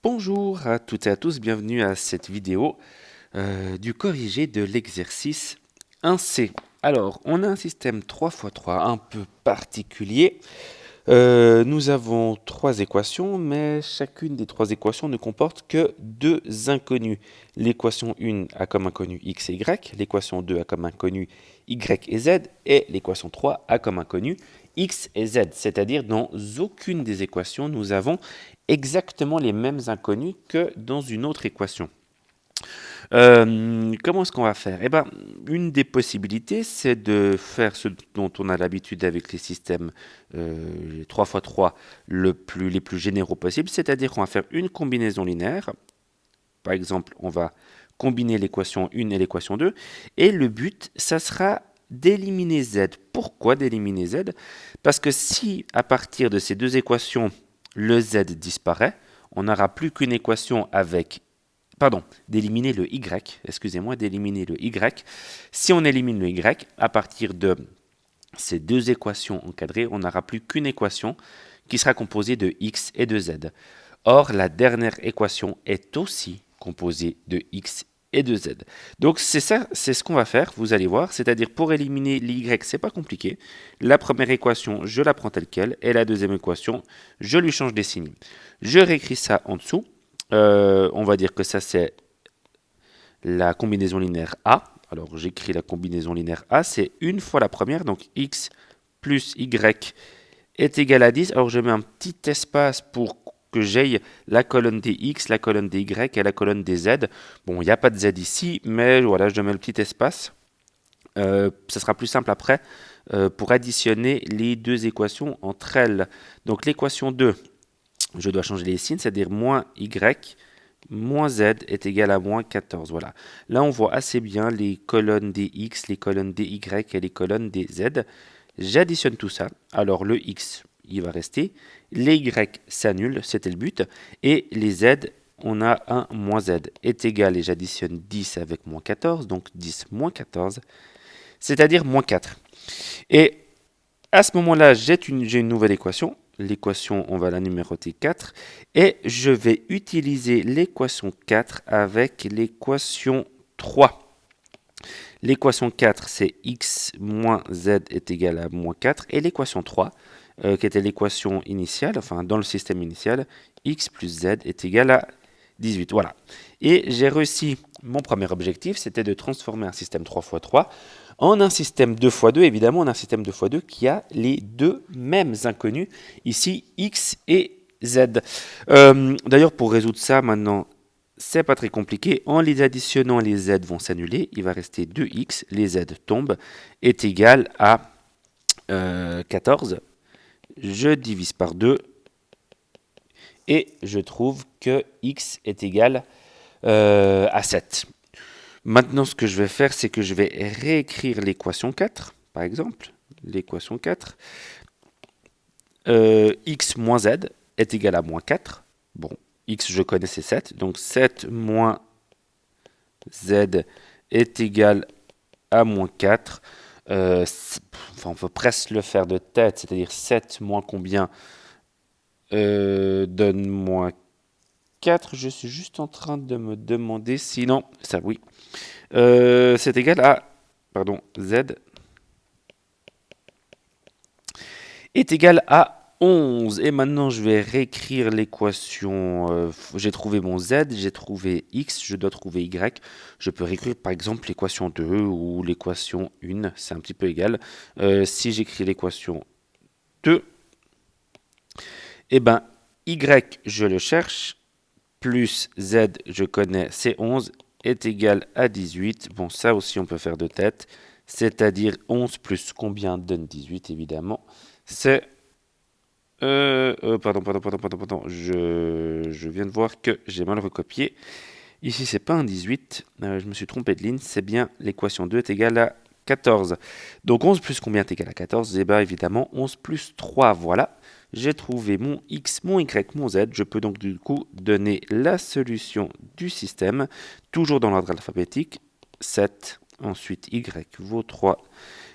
Bonjour à toutes et à tous, bienvenue à cette vidéo du corrigé de l'exercice 1C. Alors, on a un système 3x3 un peu particulier. Nous avons trois équations, mais chacune des trois équations ne comporte que deux inconnus. L'équation 1 a comme inconnu x et y, l'équation 2 a comme inconnu y et z, et l'équation 3 a comme inconnu x et z. C'est-à-dire dans aucune des équations, nous avons exactement les mêmes inconnus que dans une autre équation. Comment est-ce qu'on va faire? Eh ben, une des possibilités, c'est de faire ce dont on a l'habitude avec les systèmes 3x3 les plus généraux possibles, c'est-à-dire qu'on va faire une combinaison linéaire. Par exemple, on va combiner l'équation 1 et l'équation 2, et le but, ça sera d'éliminer z. Pourquoi d'éliminer z? Parce que si, à partir de ces deux équations, le z disparaît, on n'aura plus qu'une équation avec d'éliminer le y, excusez-moi, d'éliminer le y. Si on élimine le y, à partir de ces deux équations encadrées, on n'aura plus qu'une équation qui sera composée de x et de z. Or, la dernière équation est aussi composée de x et de z. Donc c'est ça, c'est ce qu'on va faire, vous allez voir, c'est-à-dire pour éliminer l'y, c'est pas compliqué. La première équation, je la prends telle quelle, et la deuxième équation, je lui change des signes. Je réécris ça en dessous. On va dire que ça c'est la combinaison linéaire A. Alors j'écris la combinaison linéaire A, c'est une fois la première, donc x plus y est égal à 10. Alors je mets un petit espace pour que j'aille la colonne des x, la colonne des y et la colonne des z. Bon, il n'y a pas de z ici, mais voilà, je mets le petit espace. Ça sera plus simple après pour additionner les deux équations entre elles. Donc l'équation 2, je dois changer les signes, c'est-à-dire moins y moins z est égal à moins 14. Voilà. Là, on voit assez bien les colonnes des x, les colonnes des y et les colonnes des z. J'additionne tout ça. Alors, le x, il va rester. Les y s'annulent, c'était le but. Et les z, on a un moins z est égal, et j'additionne 10 avec moins 14, donc 10 moins 14, c'est-à-dire moins 4. Et à ce moment-là, j'ai une nouvelle équation. L'équation, on va la numéroter 4. Et je vais utiliser l'équation 4 avec l'équation 3. L'équation 4, c'est x moins z est égal à moins 4. Et l'équation 3, qui était l'équation initiale, enfin dans le système initial, x plus z est égal à 18. Voilà. Et j'ai réussi mon premier objectif, c'était de transformer un système 3x3 en un système 2x2. Évidemment, on a un système 2x2 qui a les deux mêmes inconnus, ici x et z. D'ailleurs, pour résoudre ça maintenant, c'est pas très compliqué. En les additionnant, les z vont s'annuler. Il va rester 2x, les z tombent, est égal à 14. Je divise par 2 et je trouve que x est égal à 7. Maintenant, ce que je vais faire, c'est que je vais réécrire l'équation 4, par exemple. L'équation 4. X moins z est égal à moins 4. Bon, x, je connais, c'est 7. Donc 7 moins z est égal à moins 4. Enfin, on peut presque le faire de tête, c'est-à-dire 7 moins combien donne moins 4. Je suis juste en train de me demander, sinon, ça oui, c'est égal à, pardon, z est égal à 11. Et maintenant, je vais réécrire l'équation. J'ai trouvé mon z, j'ai trouvé x, je dois trouver y. Je peux réécrire par exemple l'équation 2 ou l'équation 1, c'est un petit peu égal. Si j'écris l'équation 2, eh ben, y, je le cherche, plus z, je connais, c'est 11, est égal à 18. Bon, ça aussi, on peut faire de tête. C'est-à-dire 11 plus combien donne 18, évidemment. C'est... pardon. Je viens de voir que j'ai mal recopié. Ici, c'est pas un 18. Je me suis trompé de ligne. C'est bien l'équation 2 est égale à 14. Donc 11 plus combien est égal à 14? Eh bien, évidemment, 11 plus 3. Voilà. J'ai trouvé mon x, mon y, mon z. Je peux donc du coup donner la solution du système, toujours dans l'ordre alphabétique. 7, ensuite y vaut 3,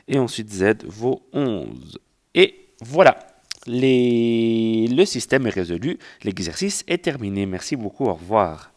et ensuite z vaut 11. Et voilà. le système est résolu, l'exercice est terminé. Merci beaucoup, au revoir.